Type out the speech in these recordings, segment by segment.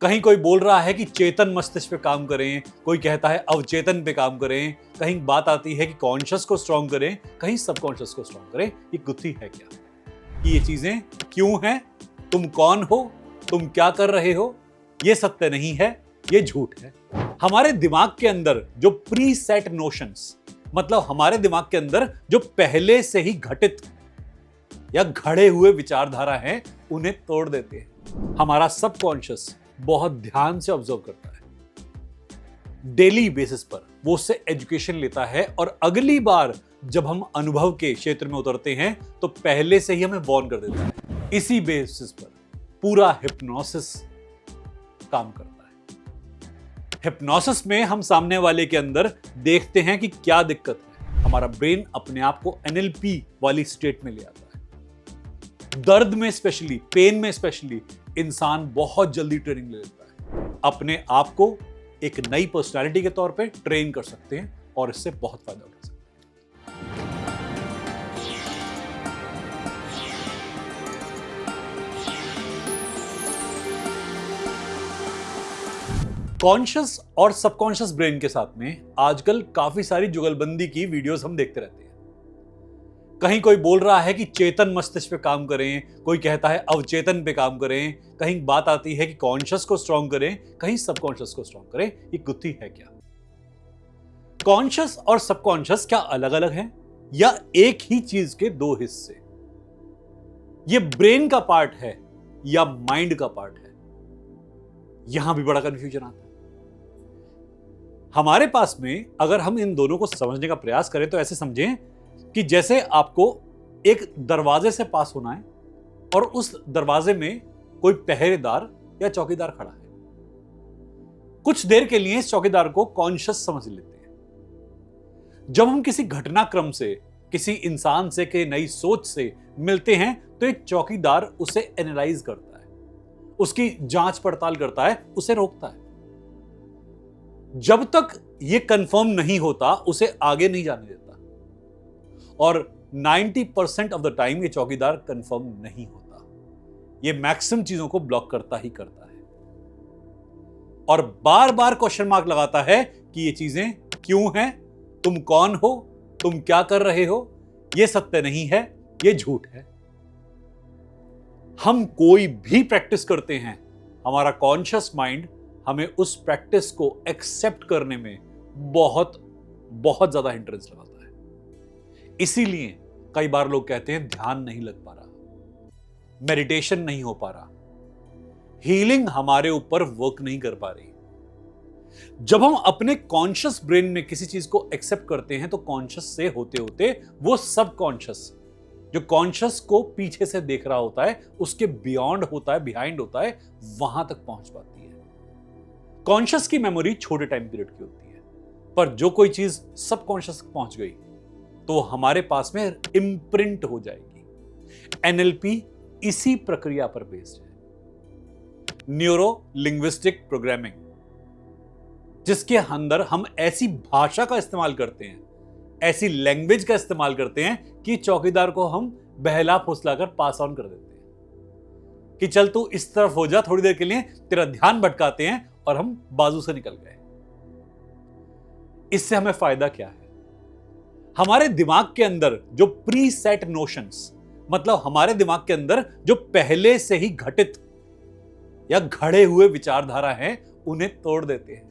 कहीं कोई बोल रहा है कि चेतन मस्तिष्क पे काम करें, कोई कहता है अवचेतन पे काम करें, कहीं बात आती है कि कॉन्शियस को स्ट्रॉन्ग करें, कहीं सबकॉन्शियस को स्ट्रॉन्ग करें। ये गुत्थी है क्या कि ये चीजें क्यों हैं? तुम कौन हो? तुम क्या कर रहे हो? ये सत्य नहीं है, ये झूठ है। हमारे दिमाग के अंदर जो प्री सेट नोशंस, मतलब हमारे दिमाग के अंदर जो पहले से ही घटित या घड़े हुए विचारधारा हैं, उन्हें तोड़ देते हैं। हमारा सबकॉन्शियस बहुत ध्यान से ऑब्जर्व करता है, डेली बेसिस पर वो उससे एजुकेशन लेता है, और अगली बार जब हम अनुभव के क्षेत्र में उतरते हैं तो पहले से ही हमें वार्न कर देता है। इसी बेसिस पर पूरा हिप्नोसिस काम करता है। हिप्नोसिस में हम सामने वाले के अंदर देखते हैं कि क्या दिक्कत है। हमारा ब्रेन अपने आप को एनएलपी वाली स्टेट में ले आता है। दर्द में स्पेशली, पेन में स्पेशली इंसान बहुत जल्दी ट्रेनिंग ले लेता है। अपने आप को एक नई पर्सनालिटी के तौर पे ट्रेन कर सकते हैं और इससे बहुत फायदा उठा सकते हैं। कॉन्शियस और सबकॉन्शियस ब्रेन के साथ में आजकल काफी सारी जुगलबंदी की वीडियोस हम देखते रहते हैं। कहीं कोई बोल रहा है कि चेतन मस्तिष्क पे काम करें, कोई कहता है अवचेतन पे काम करें, कहीं बात आती है कि कॉन्शियस को स्ट्रॉन्ग करें, कहीं सबकॉन्शियस को स्ट्रॉन्ग करें। ये गुत्थी है क्या? कॉन्शियस और सबकॉन्शियस क्या अलग अलग हैं या एक ही चीज के दो हिस्से? ये ब्रेन का पार्ट है या माइंड का पार्ट है? यहां भी बड़ा कंफ्यूजन आता है। हमारे पास में अगर हम इन दोनों को समझने का प्रयास करें तो ऐसे समझें कि जैसे आपको एक दरवाजे से पास होना है और उस दरवाजे में कोई पहरेदार या चौकीदार खड़ा है। कुछ देर के लिए इस चौकीदार को कॉन्शियस समझ लेते हैं। जब हम किसी घटनाक्रम से, किसी इंसान से, के नई सोच से मिलते हैं तो एक चौकीदार उसे एनालाइज करता है, उसकी जांच पड़ताल करता है, उसे रोकता है। जब तक यह कंफर्म नहीं होता उसे आगे नहीं जाने देता, और 90% ऑफ द टाइम ये चौकीदार कंफर्म नहीं होता। ये मैक्सिमम चीजों को ब्लॉक करता ही करता है और बार बार क्वेश्चन मार्क लगाता है कि ये चीजें क्यों हैं? तुम कौन हो? तुम क्या कर रहे हो? ये सत्य नहीं है, ये झूठ है। हम कोई भी प्रैक्टिस करते हैं, हमारा कॉन्शियस माइंड हमें उस प्रैक्टिस को एक्सेप्ट करने में बहुत बहुत ज्यादा इंटरेस्ट लगाता है। इसीलिए कई बार लोग कहते हैं ध्यान नहीं लग पा रहा, मेडिटेशन नहीं हो पा रहा, हीलिंग हमारे ऊपर वर्क नहीं कर पा रही। जब हम अपने कॉन्शियस ब्रेन में किसी चीज को एक्सेप्ट करते हैं तो कॉन्शियस से होते होते वो सबकॉन्शियस, जो कॉन्शियस को पीछे से देख रहा होता है, उसके बियॉन्ड होता है, बिहाइंड होता है, वहां तक पहुंच पाती है। कॉन्शियस की मेमोरी छोटे टाइम पीरियड की होती है, पर जो कोई चीज सबकॉन्शियस तक पहुंच गई तो हमारे पास में इम्प्रिंट हो जाएगी। एनएलपी इसी प्रक्रिया पर बेस्ड है, न्यूरो लिंग्विस्टिक प्रोग्रामिंग, जिसके अंदर हम ऐसी भाषा का इस्तेमाल करते हैं, ऐसी लैंग्वेज का इस्तेमाल करते हैं कि चौकीदार को हम बहला फुसलाकर पास ऑन कर देते हैं कि चल तू इस तरफ हो जा, थोड़ी देर के लिए तेरा ध्यान भटकाते हैं, और हम बाजू से निकल गए। इससे हमें फायदा क्या है? हमारे दिमाग के अंदर जो प्री सेट नोशंस, मतलब हमारे दिमाग के अंदर जो पहले से ही घटित या घड़े हुए विचारधारा हैं, उन्हें तोड़ देते हैं।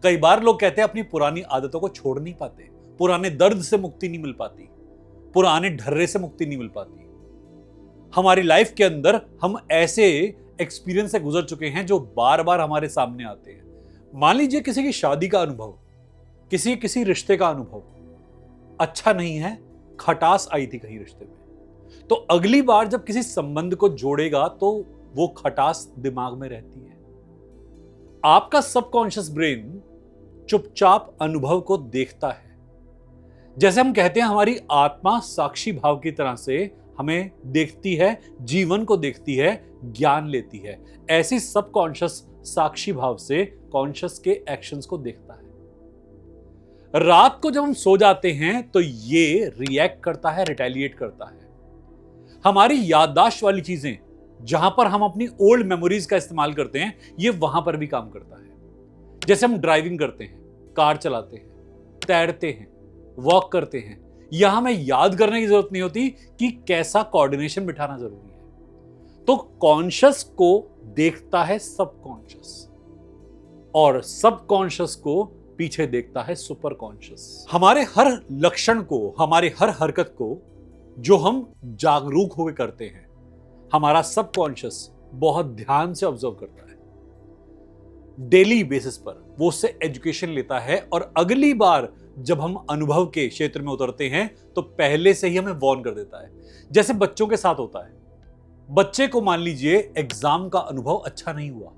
कई बार लोग कहते हैं अपनी पुरानी आदतों को छोड़ नहीं पाते, पुराने दर्द से मुक्ति नहीं मिल पाती, पुराने ढर्रे से मुक्ति नहीं मिल पाती। हमारी लाइफ के अंदर हम ऐसे एक्सपीरियंस से गुजर चुके हैं जो बार बार हमारे सामने आते हैं। मान लीजिए किसी की शादी का अनुभव, किसी रिश्ते का अनुभव अच्छा नहीं है, खटास आई थी कहीं रिश्ते में, तो अगली बार जब किसी संबंध को जोड़ेगा तो वो खटास दिमाग में रहती है। आपका सबकॉन्शियस ब्रेन चुपचाप अनुभव को देखता है। जैसे हम कहते हैं हमारी आत्मा साक्षी भाव की तरह से हमें देखती है, जीवन को देखती है, ज्ञान लेती है, ऐसी सबकॉन्शियस साक्षी भाव से कॉन्शियस के एक्शंस को देखता है। रात को जब हम सो जाते हैं तो ये रिएक्ट करता है, रिटेलिएट करता है। हमारी याददाश्त वाली चीजें जहां पर हम अपनी ओल्ड मेमोरीज का इस्तेमाल करते हैं, ये वहां पर भी काम करता है। जैसे हम ड्राइविंग करते हैं, कार चलाते हैं, तैरते हैं, वॉक करते हैं, यहां हमें याद करने की जरूरत नहीं होती कि कैसा कोऑर्डिनेशन बिठाना जरूरी है। तो कॉन्शियस को देखता है सबकॉन्शियस, और सबकॉन्शियस को पीछे देखता है सुपर कॉन्शियस। हमारे हर लक्षण को, हमारे हर हरकत को जो हम जागरूक होकर करते हैं, हमारा सबकॉन्शियस बहुत ध्यान से ऑब्जर्व करता है। डेली बेसिस पर वो उससे एजुकेशन लेता है, और अगली बार जब हम अनुभव के क्षेत्र में उतरते हैं तो पहले से ही हमें वार्न कर देता है। जैसे बच्चों के साथ होता है, बच्चे को मान लीजिए एग्जाम का अनुभव अच्छा नहीं हुआ,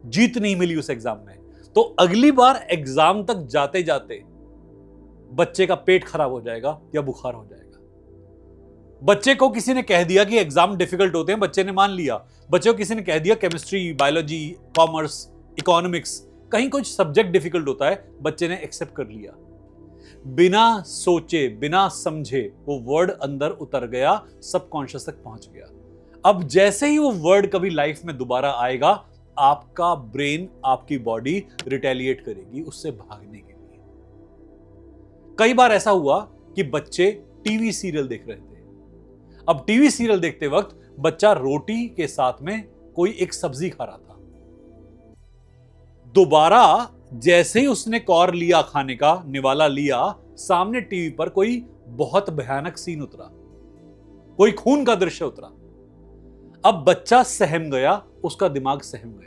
जीत नहीं मिली उस एग्जाम में, तो अगली बार एग्जाम तक जाते जाते बच्चे का पेट खराब हो जाएगा या बुखार हो जाएगा। बच्चे को किसी ने कह दिया कि एग्जाम डिफिकल्ट होते हैं, बच्चे ने मान लिया। बच्चे को किसी ने कह दिया केमिस्ट्री, बायोलॉजी, कॉमर्स, इकोनॉमिक्स, कहीं कुछ सब्जेक्ट डिफिकल्ट होता है, बच्चे ने एक्सेप्ट कर लिया। बिना सोचे, बिना समझे वो वर्ड अंदर उतर गया, सबकॉन्शियस तक पहुंच गया। अब जैसे ही वो वर्ड कभी लाइफ में दोबारा आएगा, आपका ब्रेन, आपकी बॉडी रिटेलिएट करेगी उससे भागने के लिए। कई बार ऐसा हुआ कि बच्चे टीवी सीरियल देख रहे थे। अब टीवी सीरियल देखते वक्त बच्चा रोटी के साथ में कोई एक सब्जी खा रहा था। दोबारा जैसे ही उसने कौर लिया खाने का, निवाला लिया, सामने टीवी पर कोई बहुत भयानक सीन उतरा, कोई खून का दृश्य उतरा। अब बच्चा सहम गया, उसका दिमाग सहम गया।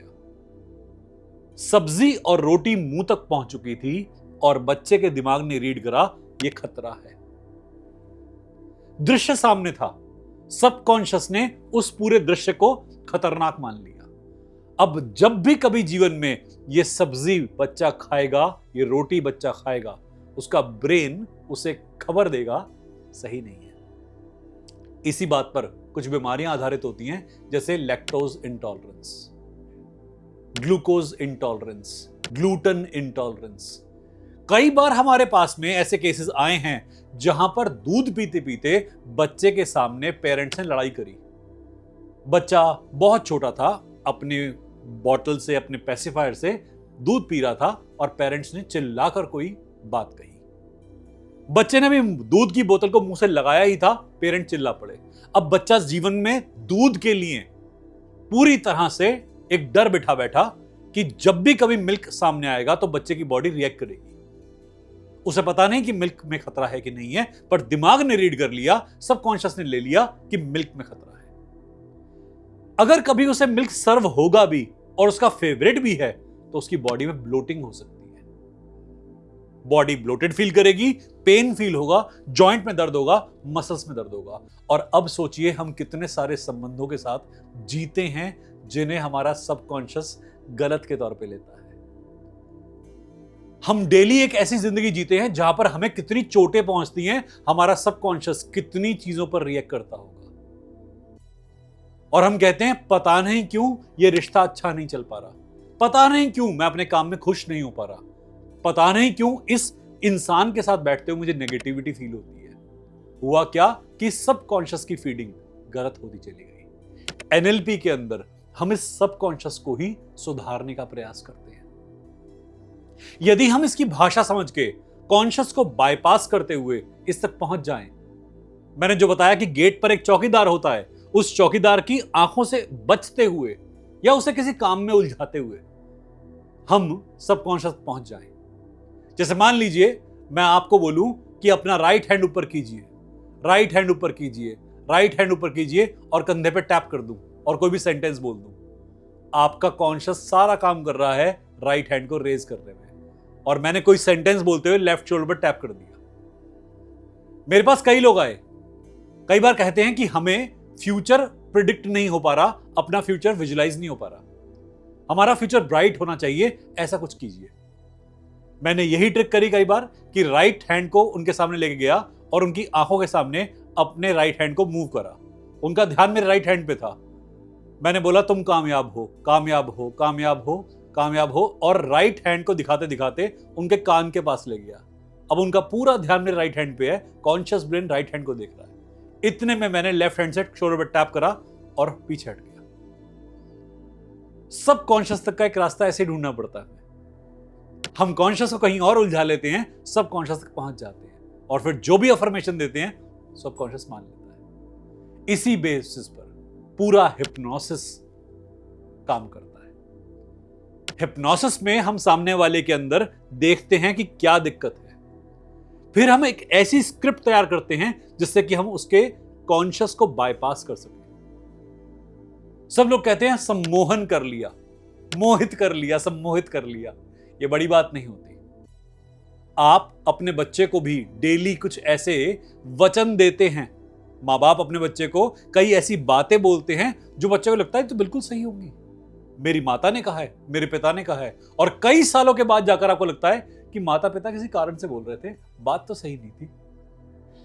सब्जी और रोटी मुंह तक पहुंच चुकी थी और बच्चे के दिमाग ने रीड करा, यह खतरा है। दृश्य सामने था, सबकॉन्शियस ने उस पूरे दृश्य को खतरनाक मान लिया। अब जब भी कभी जीवन में ये सब्जी बच्चा खाएगा, ये रोटी बच्चा खाएगा, उसका ब्रेन उसे खबर देगा सही नहीं है। इसी बात पर कुछ बीमारियां आधारित होती हैं, जैसे lactose intolerance, glucose intolerance, gluten intolerance. कई बार हमारे पास में ऐसे केसेस आए हैं जहां पर दूध पीते पीते बच्चे के सामने पेरेंट्स ने लड़ाई करी। बच्चा बहुत छोटा था, अपने बॉटल से, अपने पैसिफायर से दूध पी रहा था और पेरेंट्स ने चिल्लाकर कोई बात कही। बच्चे ने भी दूध की बोतल को मुंह से लगाया ही था, पेरेंट चिल्ला पड़े। अब बच्चा जीवन में दूध के लिए पूरी तरह से एक डर बिठा बैठा कि जब भी कभी मिल्क सामने आएगा तो बच्चे की बॉडी रिएक्ट करेगी। उसे पता नहीं कि मिल्क में खतरा है कि नहीं है, पर दिमाग ने रीड कर लिया, सबकॉन्शियस ने ले लिया कि मिल्क में खतरा है। अगर कभी उसे मिल्क सर्व होगा भी और उसका फेवरेट भी है, तो उसकी बॉडी में ब्लोटिंग हो सकती है। बॉडी ब्लोटेड फील करेगी, पेन फील होगा, जॉइंट में दर्द होगा, मसल्स में दर्द होगा। और अब सोचिए हम कितने सारे संबंधों के साथ जीते हैं जिन्हें हमारा सबकॉन्शियस गलत के तौर पे लेता है। हम डेली एक ऐसी जिंदगी जीते हैं जहां पर हमें कितनी चोटें पहुंचती हैं, हमारा सबकॉन्शियस कितनी चीजों पर रिएक्ट करता होगा। और हम कहते हैं पता नहीं क्यों ये रिश्ता अच्छा नहीं चल पा रहा, पता नहीं क्यों मैं अपने काम में खुश नहीं हो पा रहा, पता नहीं क्यों इस इंसान के साथ बैठते हुए मुझे नेगेटिविटी फील होती है। हुआ क्या कि सबकॉन्शियस की फीडिंग गलत होती चली गई। एनएलपी के अंदर हम इस सबकॉन्शियस को ही सुधारने का प्रयास करते हैं। यदि हम इसकी भाषा समझ के कॉन्शियस को बाईपास करते हुए इस तक पहुंच जाएं, मैंने जो बताया कि गेट पर एक चौकीदार होता है, उस चौकीदार की आंखों से बचते हुए या उसे किसी काम में उलझाते हुए हम सबकॉन्शियस पहुंच जाएं। जैसे मान लीजिए मैं आपको बोलूं कि अपना राइट हैंड ऊपर कीजिए, राइट हैंड ऊपर कीजिए, राइट हैंड ऊपर कीजिए और कंधे पे टैप कर दूं और कोई भी सेंटेंस बोल दूं, आपका कॉन्शियस सारा काम कर रहा है राइट हैंड को रेज करने में, और मैंने कोई सेंटेंस बोलते हुए लेफ्ट शोल्डर पर टैप कर दिया। मेरे पास कई लोग आए, कई बार कहते हैं कि हमें फ्यूचर प्रिडिक्ट नहीं हो पा रहा, अपना फ्यूचर विजुलाइज नहीं हो पा रहा, हमारा फ्यूचर ब्राइट होना चाहिए, ऐसा कुछ कीजिए। मैंने यही ट्रिक करी कई बार कि राइट हैंड को उनके सामने लेके गया और उनकी आंखों के सामने अपने राइट हैंड को मूव करा। उनका ध्यान मेरे राइट हैंड पे था। मैंने बोला तुम कामयाब हो, कामयाब हो, कामयाब हो, कामयाब हो, और राइट हैंड को दिखाते दिखाते उनके कान के पास ले गया। अब उनका पूरा ध्यान मेरे राइट हैंड पे है, कॉन्शियस ब्रेन राइट हैंड को देख रहा है। इतने में मैंने लेफ्ट हैंड से शोल्डर पर टैप करा और पीछे हट गया। सब कॉन्शियस तक का एक रास्ता ऐसे ढूंढना पड़ता है। हम कॉन्शियस को कहीं और उलझा लेते हैं, सब कॉन्शियस तक पहुंच जाते हैं और फिर जो भी अफर्मेशन देते हैं सब कॉन्शियस मान लेता है। इसी बेसिस पर पूरा हिप्नोसिस काम करता है। हिप्नोसिस में हम सामने वाले के अंदर देखते हैं कि क्या दिक्कत है, फिर हम एक ऐसी स्क्रिप्ट तैयार करते हैं जिससे कि हम उसके कॉन्शियस को बाईपास कर सकें। सब लोग कहते हैं सम्मोहन कर लिया, मोहित कर लिया, सम्मोहित कर लिया। ये बड़ी बात नहीं होती। आप अपने बच्चे को भी डेली कुछ ऐसे वचन देते हैं, मां बाप अपने बच्चे को कई ऐसी बातें बोलते हैं जो बच्चे को लगता है तो बिल्कुल सही होंगी, मेरी माता ने कहा है, मेरे पिता ने कहा है, और कई सालों के बाद जाकर आपको लगता है कि माता पिता किसी कारण से बोल रहे थे, बात तो सही नहीं थी।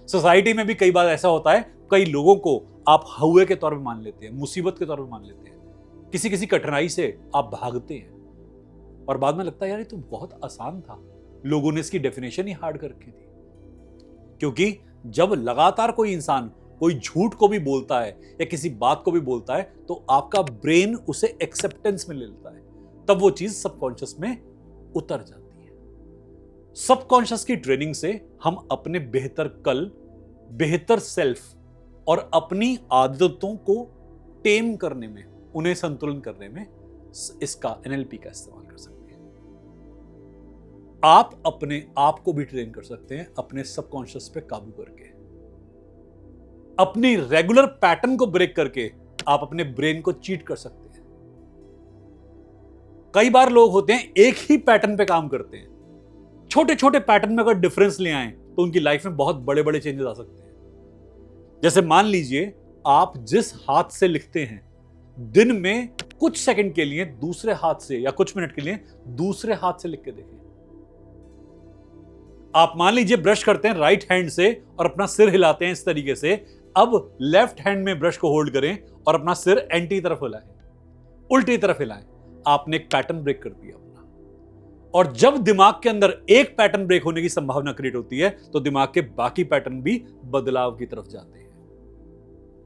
सोसाइटी में भी कई बार ऐसा होता है, कई लोगों को आप हुए के तौर पे मान लेते हैं, मुसीबत के तौर पे मान लेते हैं, किसी किसी कठिनाई से आप भागते हैं और बाद में लगता है यार ये तो बहुत आसान था, लोगों ने इसकी डेफिनेशन ही हार्ड कर रखी थी। क्योंकि जब लगातार कोई इंसान कोई झूठ को भी बोलता है या किसी बात को भी बोलता है तो आपका ब्रेन उसे एक्सेप्टेंस में ले लेता है, तब वो चीज सबकॉन्शियस में उतर जाती है। सबकॉन्शियस की ट्रेनिंग से हम अपने बेहतर कल, बेहतर सेल्फ और अपनी आदतों को टेम करने में, उन्हें संतुलन करने में इसका एनएलपी का इस्तेमाल कर सकते हैं। आप अपने आप को भी ट्रेन कर सकते हैं अपने सबकॉन्शियस पे काबू करके। अपनी रेगुलर पैटर्न को ब्रेक करके आप अपने ब्रेन को चीट कर सकते हैं। कई बार लोग होते हैं एक ही पैटर्न पे काम करते हैं, छोटे छोटे पैटर्न में अगर डिफरेंस ले आए तो उनकी लाइफ में बहुत बड़े बड़े चेंजेस आ सकते हैं। जैसे मान लीजिए आप जिस हाथ से लिखते हैं, दिन में कुछ सेकंड के लिए दूसरे हाथ से या कुछ मिनट के लिए दूसरे हाथ से लिख के देखें। आप मान लीजिए ब्रश करते हैं राइट हैंड से और अपना सिर हिलाते हैं इस तरीके से, अब लेफ्ट हैंड में ब्रश को होल्ड करें और अपना सिर एंटी तरफ हिलाएं, उल्टी तरफ हिलाएं। आपने एक पैटर्न ब्रेक कर दिया अपना। और जब दिमाग के अंदर एक पैटर्न ब्रेक होने की संभावना क्रिएट होती है तो दिमाग के बाकी पैटर्न भी बदलाव की तरफ जाते हैं।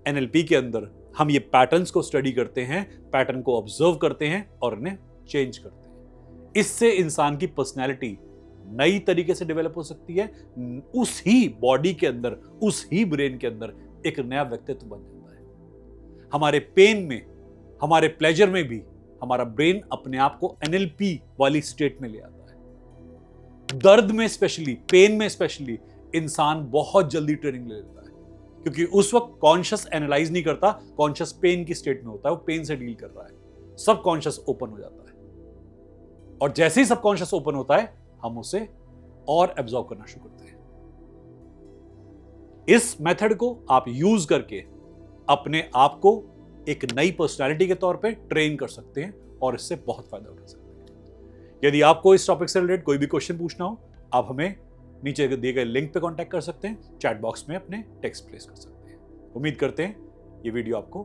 एनएलपी के अंदर हम ये पैटर्न्स को स्टडी करते हैं, पैटर्न को ऑब्जर्व करते हैं और उन्हें चेंज करते हैं। इससे इंसान की पर्सनैलिटी नई तरीके से डेवलप हो सकती है, उस ही बॉडी के अंदर, उस ही ब्रेन के अंदर एक नया व्यक्तित्व बन जाता है। हमारे पेन में, हमारे प्लेजर में भी हमारा ब्रेन अपने आप को एनएलपी वाली स्टेट में ले आता है। दर्द में स्पेशली, पेन में स्पेशली इंसान बहुत जल्दी ट्रेनिंग ले लेता है, क्योंकि उस वक्त कॉन्शियस एनालाइज नहीं करता, कॉन्शियस पेन की स्टेट में होता है, वो पेन से डील कर रहा है। सब कॉन्शियस ओपन हो जाता है और जैसे ही सब कॉन्शियस ओपन होता है हम उसे और एब्जॉर्ब करना शुरू करते हैं। इस मेथड को आप यूज करके अपने आप को एक नई पर्सनालिटी के तौर पे ट्रेन कर सकते हैं और इससे बहुत फायदा उठा सकते हैं। यदि आपको इस टॉपिक से रिलेटेड कोई भी क्वेश्चन पूछना हो, आप हमें नीचे दिए गए लिंक पे कांटेक्ट कर सकते हैं, चैट बॉक्स में अपने टेक्स्ट प्लेस कर सकते हैं। उम्मीद करते हैं ये वीडियो आपको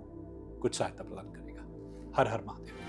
कुछ सहायता प्रदान करेगा। हर हर महादेव।